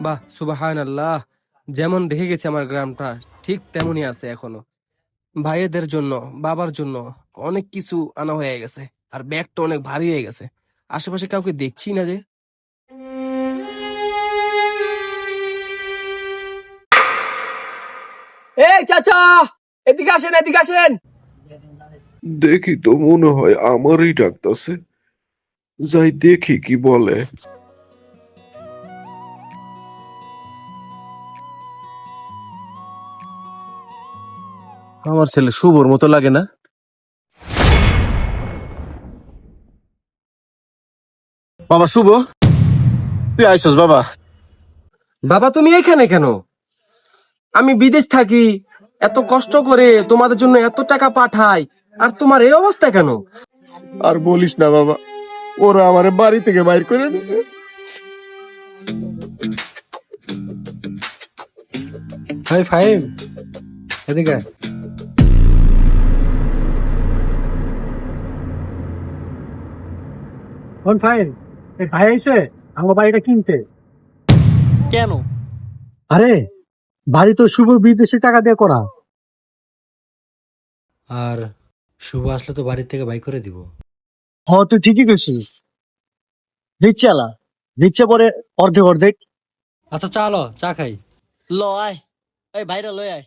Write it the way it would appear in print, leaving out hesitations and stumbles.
বাহ, সুবহানাল্লাহ। যেমন দেখে গেছে আমার গ্রামটা, ঠিক তেমনই আছে এখনো। ভাইয়েদের জন্য, বাবার জন্য অনেক কিছু আনা হয়ে গেছে। আর ব্যাগটা অনেক ভারী হয়ে গেছে। আশেপাশে কাউকে দেখছি না যে। এই চাচা, এদিকে আসেন, এদিকে আসেন। দেখি তো মনে হয় আমারই ডাকতাছে। যাই দেখি কি বলে। আমার ছেলে শুভর মতো লাগে না? বাবা শুভ, তুই আইসস বাবা? বাবা, তুমি এখানে কেন? আমি বিদেশ থাকি, এত কষ্ট করে তোমাদের জন্য এত টাকা পাঠাই, আর তোমার এই অবস্থা কেন? আর বলিস না বাবা, ওরা আমার বাড়ি থেকে বাইর করে দিছে। হাই ফাহিম, এদিকে আয়। কোন ফাহিম? এই ভাই এসে আমার বাড়িটা কিনতে। কেন? আরে, বাড়ি তো শুভ বিদেশে টাকা দিয়ে করা। আর শুভ আসলে তো বাড়ি থেকে বাই করে দিব। হ, তুই ঠিকই কইছিস। দিচ্ছে আলা, দিচ্ছে পরে অর্ধেক অর্ধেক। আচ্ছা চা ল, চা খাই। ল আয়, এই ভাইরা লই আয়।